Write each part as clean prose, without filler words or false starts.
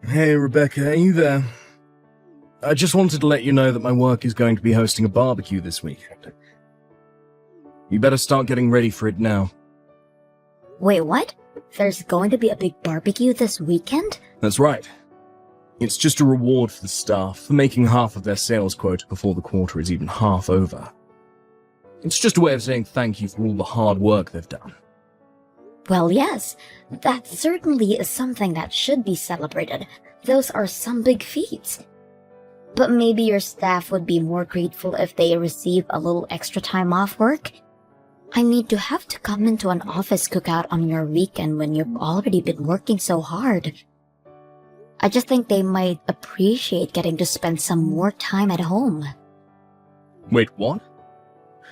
Hey, Rebecca, are you there? I just wanted to let you know that my work is going to be hosting a barbecue this weekend. You better start getting ready for it now. Wait, what? There's going to be a big barbecue this weekend? That's right. It's just a reward for the staff for making half of their sales quota before the quarter is even half over. It's just a way of saying thank you for all the hard work they've done. Well, yes, that certainly is something that should be celebrated. Those are some big feats. But maybe your staff would be more grateful if they receive a little extra time off work? I mean, to have to come into an office cookout on your weekend when you've already been working so hard. I just think they might appreciate getting to spend some more time at home. Wait, what?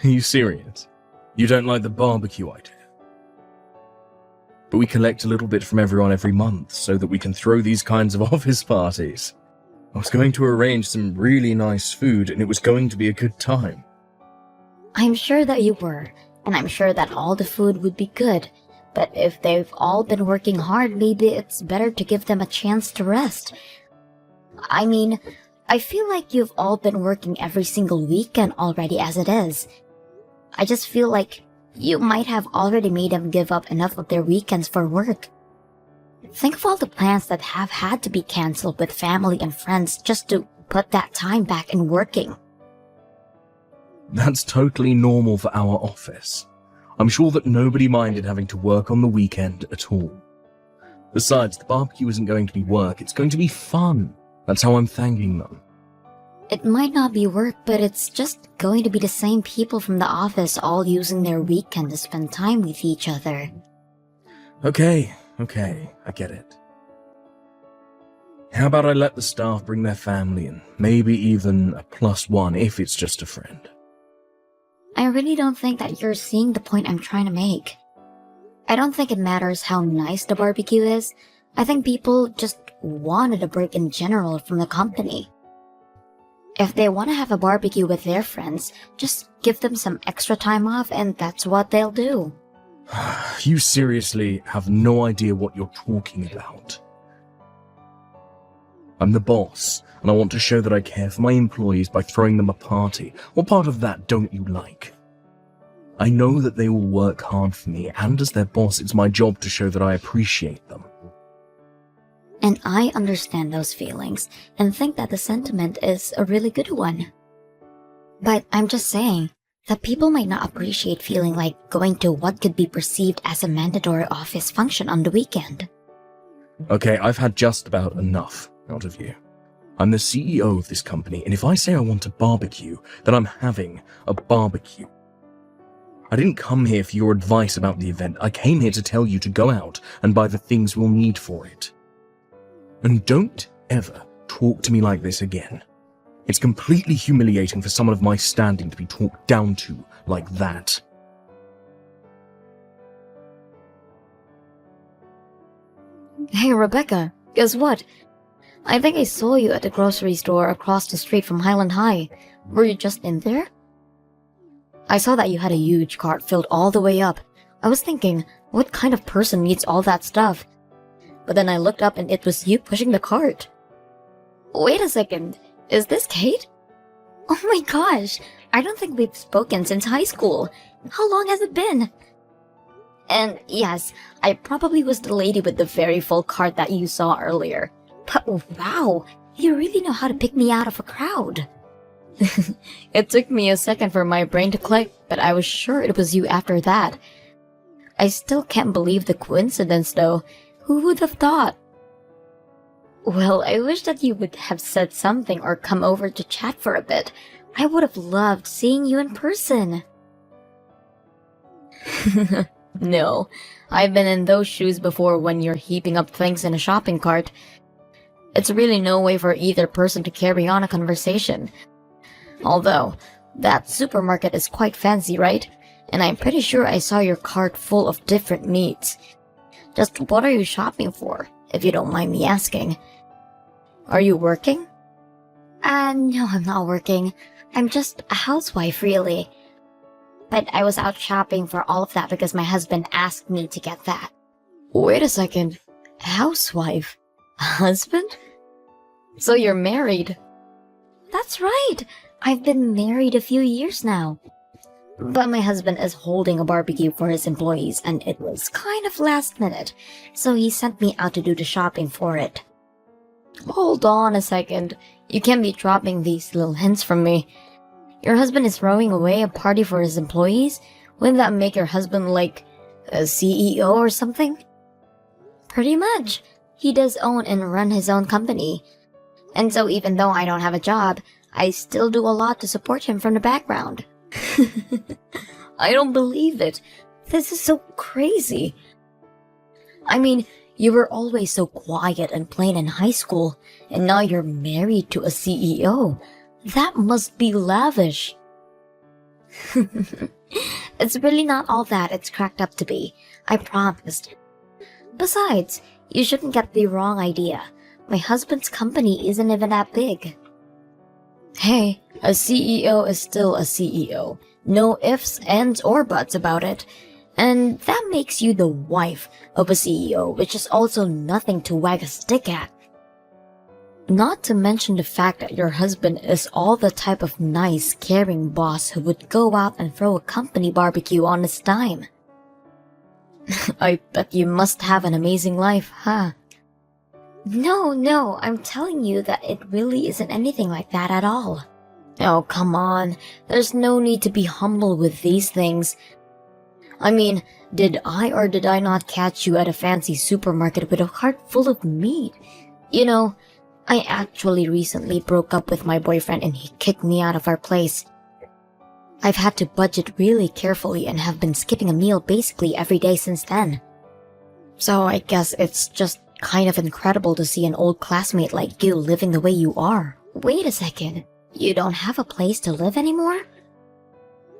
Are you serious? You don't like the barbecue idea? But we collect a little bit from everyone every month so that we can throw these kinds of office parties. I was going to arrange some really nice food and it was going to be a good time. I'm sure that you were, and I'm sure that all the food would be good. But if they've all been working hard, maybe it's better to give them a chance to rest. I mean, I feel like you've all been working every single weekend already as it is. I just feel like you might have already made them give up enough of their weekends for work. Think of all the plans that have had to be cancelled with family and friends just to put that time back in working. That's totally normal for our office. I'm sure that nobody minded having to work on the weekend at all. Besides, the barbecue isn't going to be work, it's going to be fun. That's how I'm thanking them. It might not be work, but it's just going to be the same people from the office all using their weekend to spend time with each other. Okay, I get it. How about I let the staff bring their family and maybe even a +1 if it's just a friend? I really don't think that you're seeing the point I'm trying to make. I don't think it matters how nice the barbecue is. I think people just wanted a break in general from the company. If they want to have a barbecue with their friends, just give them some extra time off and that's what they'll do. You seriously have no idea what you're talking about. I'm the boss, and I want to show that I care for my employees by throwing them a party. What part of that don't you like? I know that they will work hard for me, and as their boss, it's my job to show that I appreciate them. And I understand those feelings, and think that the sentiment is a really good one. But I'm just saying that people might not appreciate feeling like going to what could be perceived as a mandatory office function on the weekend. Okay, I've had just about enough out of you. I'm the CEO of this company, and if I say I want a barbecue, then I'm having a barbecue. I didn't come here for your advice about the event. I came here to tell you to go out and buy the things we'll need for it. And don't ever talk to me like this again. It's completely humiliating for someone of my standing to be talked down to like that. Hey Rebecca, guess what? I think I saw you at the grocery store across the street from Highland High. Were you just in there? I saw that you had a huge cart filled all the way up. I was thinking, what kind of person needs all that stuff? But then I looked up and it was you pushing the cart. Wait a second, is this Kate? Oh my gosh, I don't think we've spoken since high school. How long has it been? And yes, I probably was the lady with the very full cart that you saw earlier. But wow, you really know how to pick me out of a crowd. It took me a second for my brain to click, but I was sure it was you after that. I still can't believe the coincidence though. Who would have thought? Well, I wish that you would have said something or come over to chat for a bit. I would have loved seeing you in person. No, I've been in those shoes before when you're heaping up things in a shopping cart. It's really no way for either person to carry on a conversation. Although, that supermarket is quite fancy, right? And I'm pretty sure I saw your cart full of different meats. Just what are you shopping for, if you don't mind me asking? Are you working? No, I'm not working. I'm just a housewife, really. But I was out shopping for all of that because my husband asked me to get that. Wait a second. Housewife? Husband? So you're married? That's right. I've been married a few years now. But my husband is holding a barbecue for his employees, and it was kind of last minute, so he sent me out to do the shopping for it. Hold on a second. You can't be dropping these little hints from me. Your husband is throwing away a party for his employees? Wouldn't that make your husband like a CEO or something? Pretty much. He does own and run his own company. And so even though I don't have a job, I still do a lot to support him from the background. I don't believe it. This is so crazy. I mean, you were always so quiet and plain in high school, and now you're married to a CEO. That must be lavish. It's really not all that it's cracked up to be. I promised. Besides, you shouldn't get the wrong idea. My husband's company isn't even that big. Hey, a CEO is still a CEO. No ifs, ands, or buts about it. And that makes you the wife of a CEO, which is also nothing to wag a stick at. Not to mention the fact that your husband is all the type of nice, caring boss who would go out and throw a company barbecue on his dime. I bet you must have an amazing life, huh? No, I'm telling you that it really isn't anything like that at all. Oh, come on. There's no need to be humble with these things. I mean, did I or did I not catch you at a fancy supermarket with a cart full of meat? You know, I actually recently broke up with my boyfriend and he kicked me out of our place. I've had to budget really carefully and have been skipping a meal basically every day since then. So I guess it's just kind of incredible to see an old classmate like you living the way you are. Wait a second, you don't have a place to live anymore?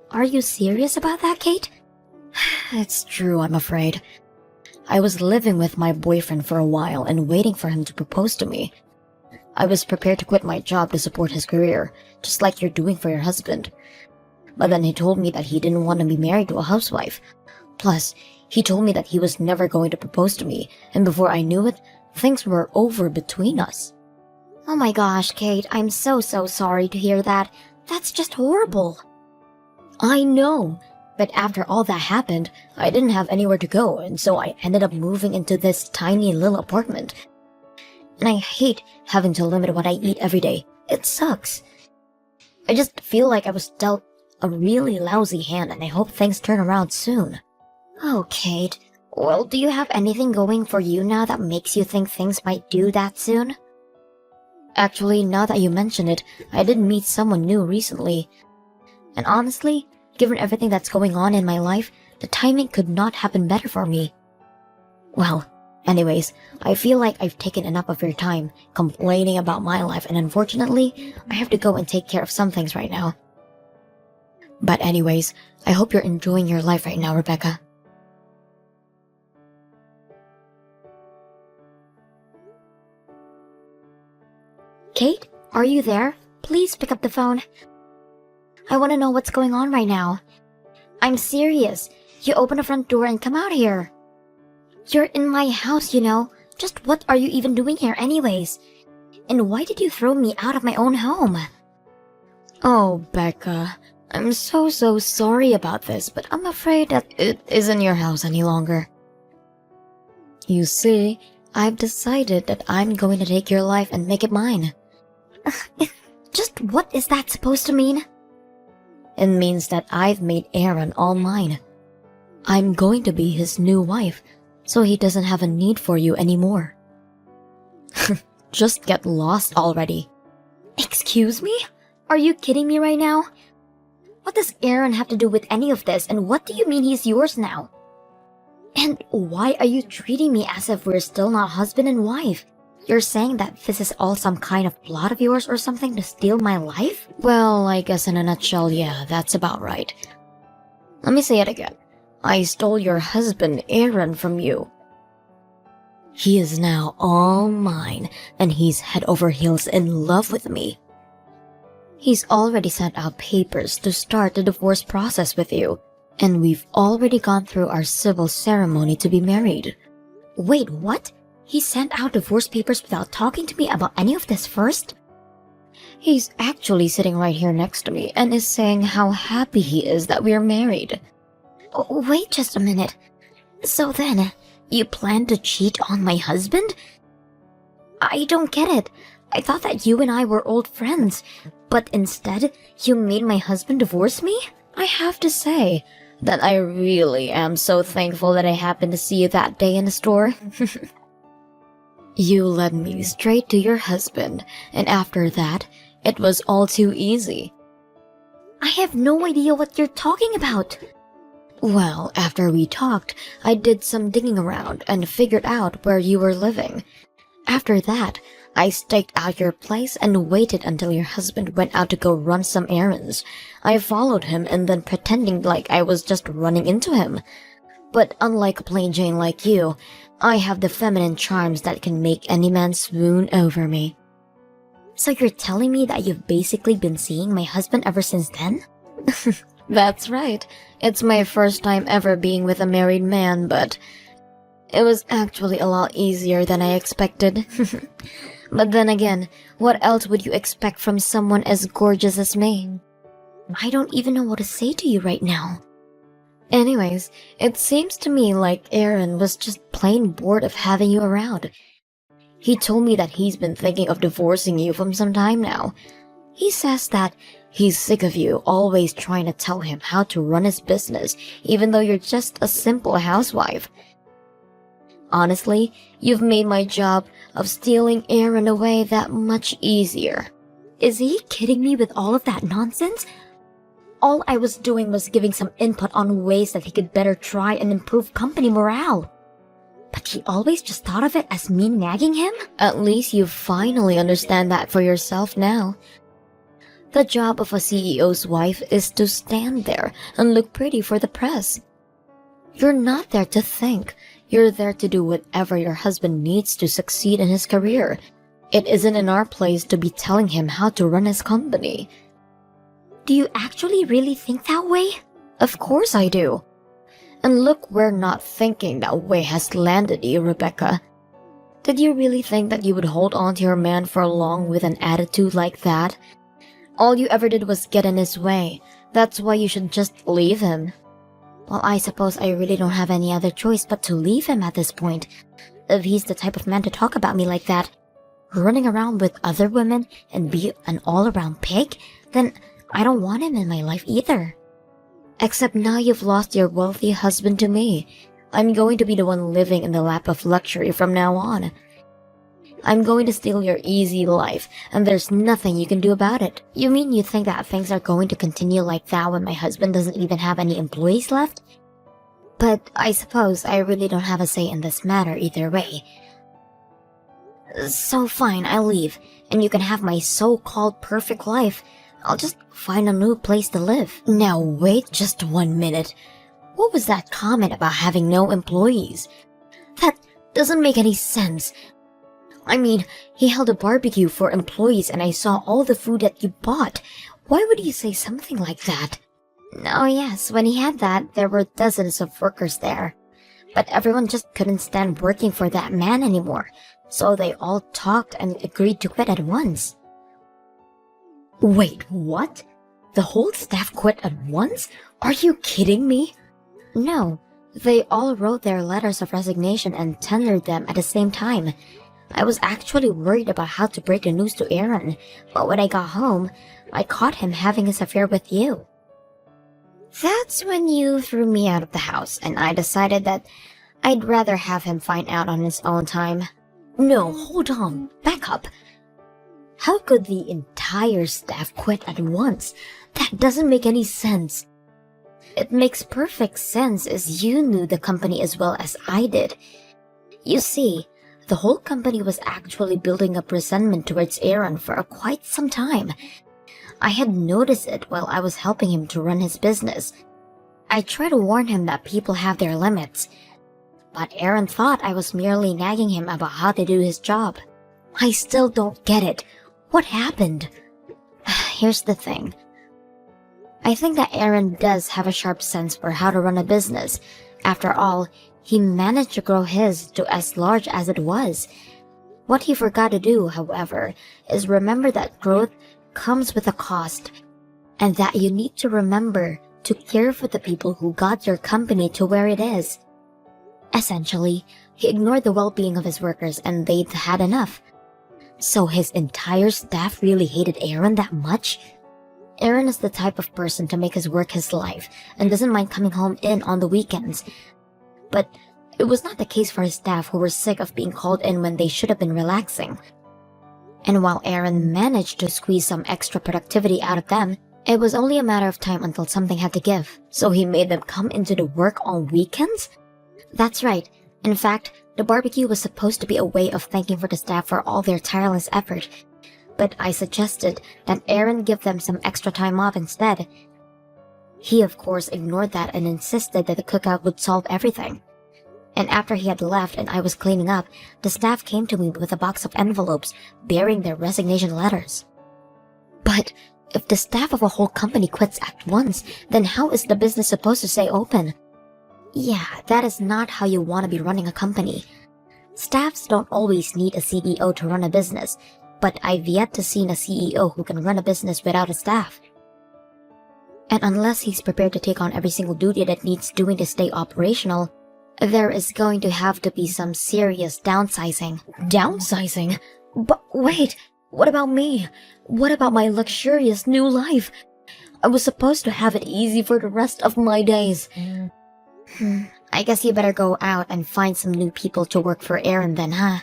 Are you serious about that, Kate? It's true, I'm afraid. I was living with my boyfriend for a while and waiting for him to propose to me. I was prepared to quit my job to support his career, just like you're doing for your husband. But then he told me that he didn't want to be married to a housewife. Plus, he told me that he was never going to propose to me, and before I knew it, things were over between us. Oh my gosh, Kate, I'm so sorry to hear that. That's just horrible. I know, but after all that happened, I didn't have anywhere to go, and so I ended up moving into this tiny little apartment. And I hate having to limit what I eat every day. It sucks. I just feel like I was dealt a really lousy hand, and I hope things turn around soon. Oh, Kate. Well, do you have anything going for you now that makes you think things might do that soon? Actually, now that you mention it, I did meet someone new recently. And honestly, given everything that's going on in my life, the timing could not have been better for me. Well, anyways, I feel like I've taken enough of your time complaining about my life, and unfortunately, I have to go and take care of some things right now. But anyways, I hope you're enjoying your life right now, Rebecca. Kate, are you there? Please pick up the phone. I want to know what's going on right now. I'm serious. You open the front door and come out here. You're in my house, you know. Just what are you even doing here anyways? And why did you throw me out of my own home? Oh, Becca, I'm so sorry about this, but I'm afraid that it isn't your house any longer. You see, I've decided that I'm going to take your life and make it mine. Just what is that supposed to mean? It means that I've made Aaron all mine. I'm going to be his new wife, so he doesn't have a need for you anymore. Just get lost already. Excuse me? Are you kidding me right now? What does Aaron have to do with any of this, and what do you mean he's yours now? And why are you treating me as if we're still not husband and wife? You're saying that this is all some kind of plot of yours or something to steal my life? Well, I guess in a nutshell, yeah, that's about right. Let me say it again. I stole your husband, Aaron, from you. He is now all mine, and he's head over heels in love with me. He's already sent out papers to start the divorce process with you, and we've already gone through our civil ceremony to be married. Wait, what? He sent out divorce papers without talking to me about any of this first? He's actually sitting right here next to me and is saying how happy he is that we're married. Oh, wait just a minute. So then, you plan to cheat on my husband? I don't get it. I thought that you and I were old friends, but instead, you made my husband divorce me? I have to say that I really am so thankful that I happened to see you that day in the store. You led me straight to your husband, and after that, it was all too easy. I have no idea what you're talking about. Well, after we talked, I did some digging around and figured out where you were living. After that, I staked out your place and waited until your husband went out to go run some errands. I followed him and then pretending like I was just running into him. But unlike plain Jane like you, I have the feminine charms that can make any man swoon over me. So you're telling me that you've basically been seeing my husband ever since then? That's right. It's my first time ever being with a married man, but it was actually a lot easier than I expected. But then again, what else would you expect from someone as gorgeous as me? I don't even know what to say to you right now. Anyways, it seems to me like Aaron was just plain bored of having you around. He told me that he's been thinking of divorcing you for some time now. He says that he's sick of you always trying to tell him how to run his business, even though you're just a simple housewife. Honestly, you've made my job of stealing Aaron away that much easier. Is he kidding me with all of that nonsense? All I was doing was giving some input on ways that he could better try and improve company morale. But he always just thought of it as me nagging him? At least you finally understand that for yourself now. The job of a CEO's wife is to stand there and look pretty for the press. You're not there to think. You're there to do whatever your husband needs to succeed in his career. It isn't in our place to be telling him how to run his company. Do you actually really think that way? Of course I do. And look where not thinking that way has landed you, Rebecca. Did you really think that you would hold on to your man for long with an attitude like that? All you ever did was get in his way. That's why you should just leave him. Well, I suppose I really don't have any other choice but to leave him at this point. If he's the type of man to talk about me like that, running around with other women and be an all-around pig, then I don't want him in my life either. Except now you've lost your wealthy husband to me. I'm going to be the one living in the lap of luxury from now on. I'm going to steal your easy life, and there's nothing you can do about it. You mean you think that things are going to continue like that when my husband doesn't even have any employees left? But I suppose I really don't have a say in this matter either way. So fine, I'll leave, and you can have my so-called perfect life. I'll just find a new place to live. Now wait just 1 minute. What was that comment about having no employees? That doesn't make any sense. I mean, he held a barbecue for employees and I saw all the food that you bought. Why would you say something like that? Oh yes, when he had that, there were dozens of workers there. But everyone just couldn't stand working for that man anymore, so they all talked and agreed to quit at once. Wait, what? The whole staff quit at once? Are you kidding me? No, they all wrote their letters of resignation and tendered them at the same time. I was actually worried about how to break the news to Aaron, but when I got home, I caught him having his affair with you. That's when you threw me out of the house, and I decided that I'd rather have him find out on his own time. No, hold on, back up. How could the entire staff quit at once? That doesn't make any sense. It makes perfect sense as you knew the company as well as I did. You see, the whole company was actually building up resentment towards Aaron for quite some time. I had noticed it while I was helping him to run his business. I tried to warn him that people have their limits, but Aaron thought I was merely nagging him about how to do his job. I still don't get it. What happened? Here's the thing. I think that Aaron does have a sharp sense for how to run a business. After all, He managed to grow his to as large as it was. What he forgot to do, however, is remember that growth comes with a cost, and that you need to remember to care for the people who got your company to where it is. Essentially, he ignored the well-being of his workers and they'd had enough. So his entire staff really hated Aaron that much? Aaron is the type of person to make his work his life and doesn't mind coming home in on the weekends. But it was not the case for his staff, who were sick of being called in when they should have been relaxing. And while Aaron managed to squeeze some extra productivity out of them, it was only a matter of time until something had to give. So he made them come into the work on weekends? That's right. In fact, the barbecue was supposed to be a way of thanking for the staff for all their tireless effort. But I suggested that Aaron give them some extra time off instead. He of course ignored that and insisted that the cookout would solve everything. And after he had left and I was cleaning up, the staff came to me with a box of envelopes bearing their resignation letters. But if the staff of a whole company quits at once, then how is the business supposed to stay open? Yeah, that is not how you want to be running a company. Staffs don't always need a CEO to run a business, but I've yet to see a CEO who can run a business without a staff. And unless he's prepared to take on every single duty that needs doing to stay operational, there is going to have to be some serious downsizing. Downsizing? But wait, what about me? What about my luxurious new life? I was supposed to have it easy for the rest of my days. I guess you better go out and find some new people to work for Aaron then, huh?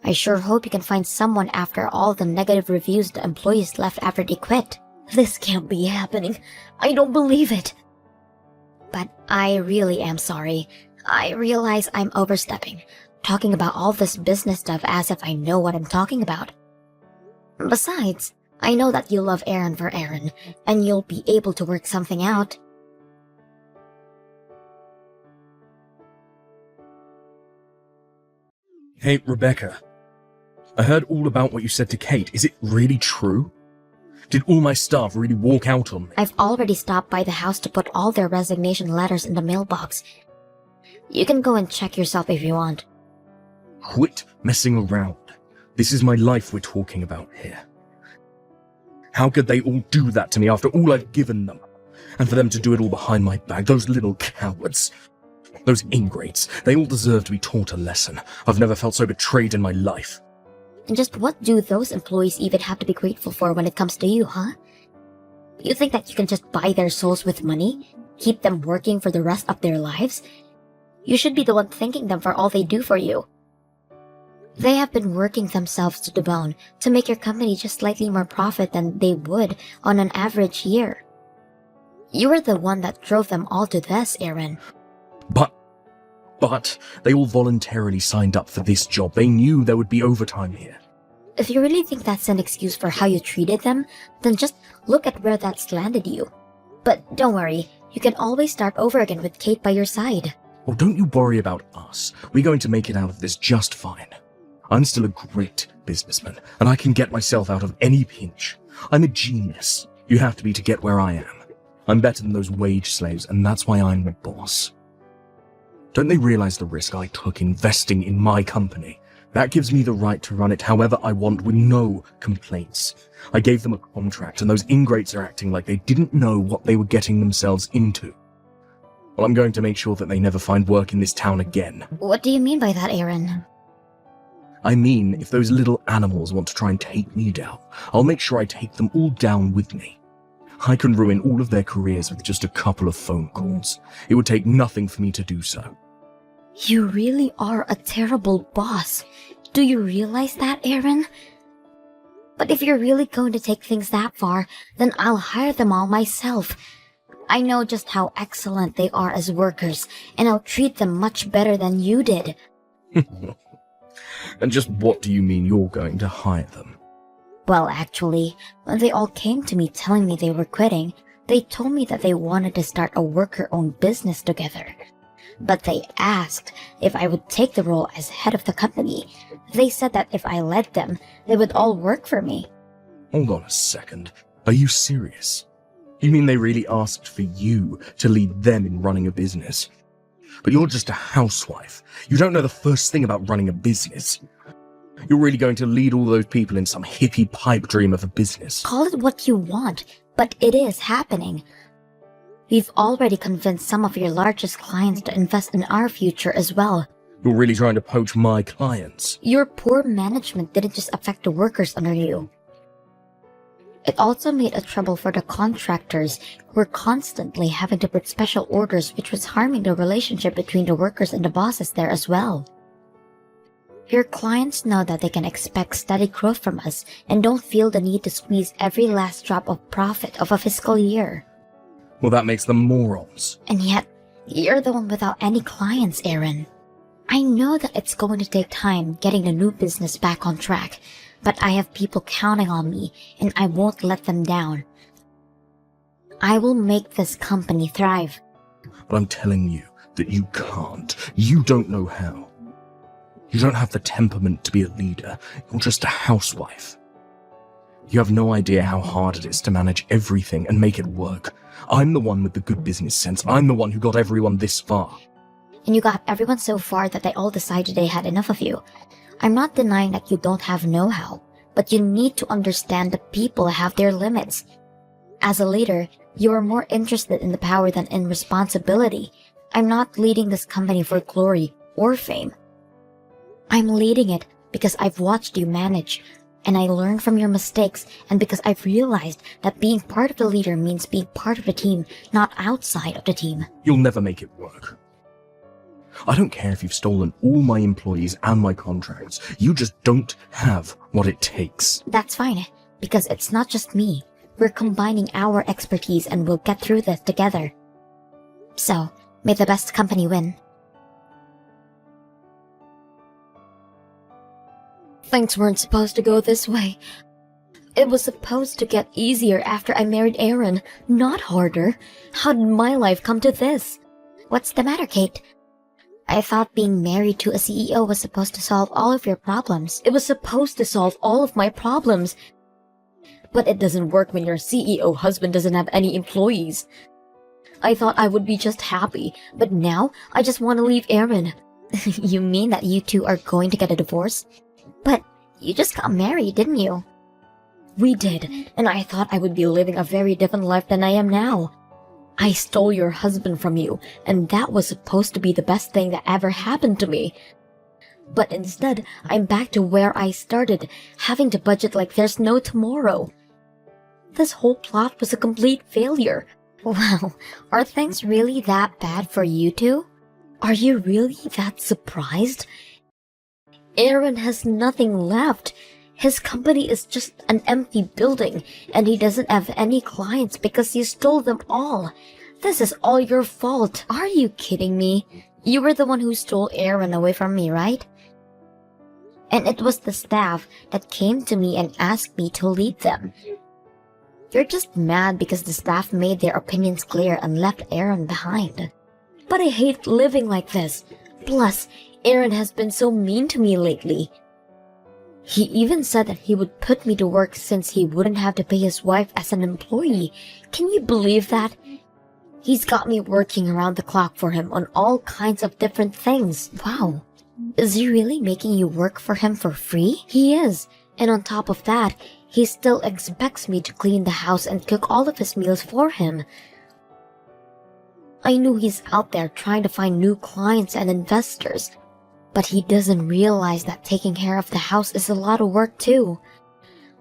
I sure hope you can find someone after all the negative reviews the employees left after they quit. This can't be happening. I don't believe it. But I really am sorry. I realize I'm overstepping, talking about all this business stuff as if I know what I'm talking about. Besides, I know that you love Aaron for Aaron, and you'll be able to work something out. Hey, Rebecca. I heard all about what you said to Kate. Is it really true? Did all my staff really walk out on me? I've already stopped by the house to put all their resignation letters in the mailbox. You can go and check yourself if you want. Quit messing around. This is my life we're talking about here. How could they all do that to me after all I've given them? And for them to do it all behind my back, those little cowards. Those ingrates, they all deserve to be taught a lesson. I've never felt so betrayed in my life. And just what do those employees even have to be grateful for when it comes to you, huh? You think that you can just buy their souls with money? Keep them working for the rest of their lives? You should be the one thanking them for all they do for you. They have been working themselves to the bone to make your company just slightly more profit than they would on an average year. You were the one that drove them all to this, Aaron. But they all voluntarily signed up for this job. They knew there would be overtime here. If you really think that's an excuse for how you treated them, then just look at where that's landed you. But don't worry, you can always start over again with Kate by your side. Well, don't you worry about us. We're going to make it out of this just fine. I'm still a great businessman, and I can get myself out of any pinch. I'm a genius. You have to be to get where I am. I'm better than those wage slaves, and that's why I'm the boss. Don't they realize the risk I took investing in my company? That gives me the right to run it however I want with no complaints. I gave them a contract, and those ingrates are acting like they didn't know what they were getting themselves into. Well, I'm going to make sure that they never find work in this town again. What do you mean by that, Aaron? I mean, if those little animals want to try and take me down, I'll make sure I take them all down with me. I can ruin all of their careers with just a couple of phone calls. It would take nothing for me to do so. You really are a terrible boss. Do you realize that, Aaron? But if you're really going to take things that far, then I'll hire them all myself. I know just how excellent they are as workers, and I'll treat them much better than you did. And just what do you mean you're going to hire them? Well, actually, when they all came to me telling me they were quitting, they told me that they wanted to start a worker-owned business together. But they asked if I would take the role as head of the company. They said that if I led them, they would all work for me. Hold on a second. Are you serious? You mean they really asked for you to lead them in running a business? but you're just a housewife. You don't know the first thing about running a business. You're really going to lead all those people in some hippie pipe dream of a business. Call it what you want, but it is happening. We've already convinced some of your largest clients to invest in our future as well. You're really trying to poach my clients. Your poor management didn't just affect the workers under you. It also made a trouble for the contractors who were constantly having to put special orders, which was harming the relationship between the workers and the bosses there as well. Your clients know that they can expect steady growth from us and don't feel the need to squeeze every last drop of profit of a fiscal year. Well, that makes them morons. And yet, you're the one without any clients, Aaron. I know that it's going to take time getting the new business back on track, but I have people counting on me, and I won't let them down. I will make this company thrive. But I'm telling you that you can't. You don't know how. You don't have the temperament to be a leader. You're just a housewife. You have no idea how hard it is to manage everything and make it work. I'm the one with the good business sense. I'm the one who got everyone this far. And you got everyone so far that they all decided they had enough of you. I'm not denying that you don't have know-how, but you need to understand that people have their limits. As a leader, you are more interested in the power than in responsibility. I'm not leading this company for glory or fame. I'm leading it because I've watched you manage, and I learned from your mistakes, and because I've realized that being part of the leader means being part of the team, not outside of the team. You'll never make it work. I don't care if you've stolen all my employees and my contracts. You just don't have what it takes. That's fine, because it's not just me. We're combining our expertise and we'll get through this together. So, may the best company win. Things weren't supposed to go this way. It was supposed to get easier after I married Aaron, not harder. How did my life come to this? What's the matter, Kate? I thought being married to a CEO was supposed to solve all of your problems. It was supposed to solve all of my problems. But it doesn't work when your CEO husband doesn't have any employees. I thought I would be just happy, but now I just want to leave Aaron. You mean that you two are going to get a divorce? But you just got married, didn't you? We did, and I thought I would be living a very different life than I am now. I stole your husband from you, and that was supposed to be the best thing that ever happened to me. But instead, I'm back to where I started, having to budget like there's no tomorrow. This whole plot was a complete failure. Wow, are things really that bad for you two? Are you really that surprised? Aaron has nothing left. His company is just an empty building, and he doesn't have any clients because you stole them all. This is all your fault. Are you kidding me? You were the one who stole Aaron away from me, right? And it was the staff that came to me and asked me to lead them. You're just mad because the staff made their opinions clear and left Aaron behind. But I hate living like this. Plus, Aaron has been so mean to me lately. He even said that he would put me to work since he wouldn't have to pay his wife as an employee. Can you believe that? He's got me working around the clock for him on all kinds of different things. Wow. Is he really making you work for him for free? He is. And on top of that, he still expects me to clean the house and cook all of his meals for him. I knew he's out there trying to find new clients and investors. But he doesn't realize that taking care of the house is a lot of work too.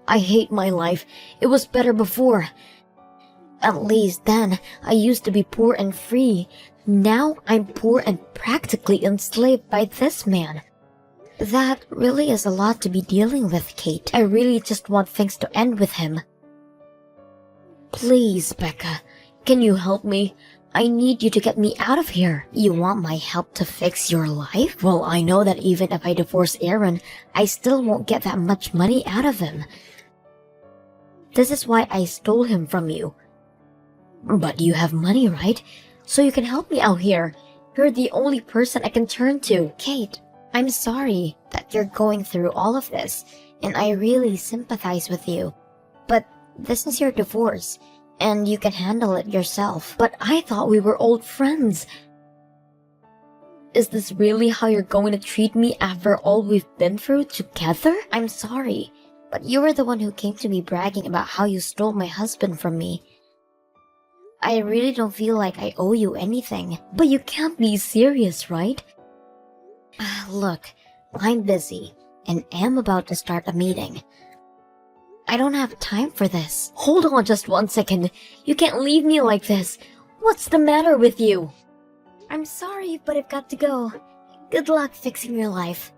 I hate my life. It was better before. At least then, I used to be poor and free. Now I'm poor and practically enslaved by this man. That really is a lot to be dealing with, Kate. I really just want things to end with him. Please, Becca, can you help me? I need you to get me out of here. You want my help to fix your life? Well, I know that even if I divorce Aaron, I still won't get that much money out of him. This is why I stole him from you. But you have money, right? So you can help me out here. You're the only person I can turn to. Kate, I'm sorry that you're going through all of this, and I really sympathize with you. But this is your divorce, and you can handle it yourself. But I thought we were old friends. Is this really how you're going to treat me after all we've been through together? I'm sorry, but you were the one who came to me bragging about how you stole my husband from me. I really don't feel like I owe you anything, but you can't be serious, right? Look, I'm busy and am about to start a meeting. I don't have time for this. Hold on just 1 second. You can't leave me like this. What's the matter with you? I'm sorry, but I've got to go. Good luck fixing your life.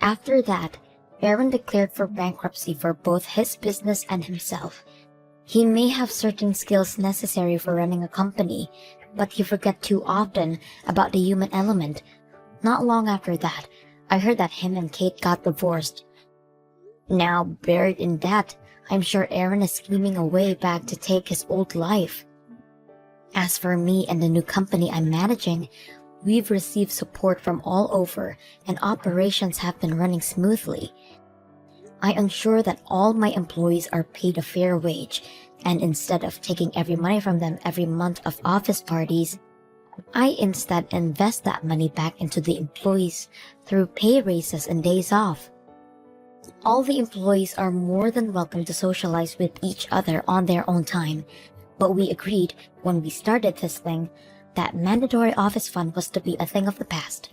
After that, Aaron declared for bankruptcy for both his business and himself. He may have certain skills necessary for running a company, but he forgot too often about the human element. Not long after that, I heard that him and Kate got divorced. Now, buried in debt, I'm sure Aaron is scheming a way back to take his old life. As for me and the new company I'm managing, we've received support from all over and operations have been running smoothly. I ensure that all my employees are paid a fair wage, and instead of taking every money from them every month of office parties, I instead invest that money back into the employees through pay raises and days off. All the employees are more than welcome to socialize with each other on their own time, but we agreed when we started this thing that mandatory office fun was to be a thing of the past.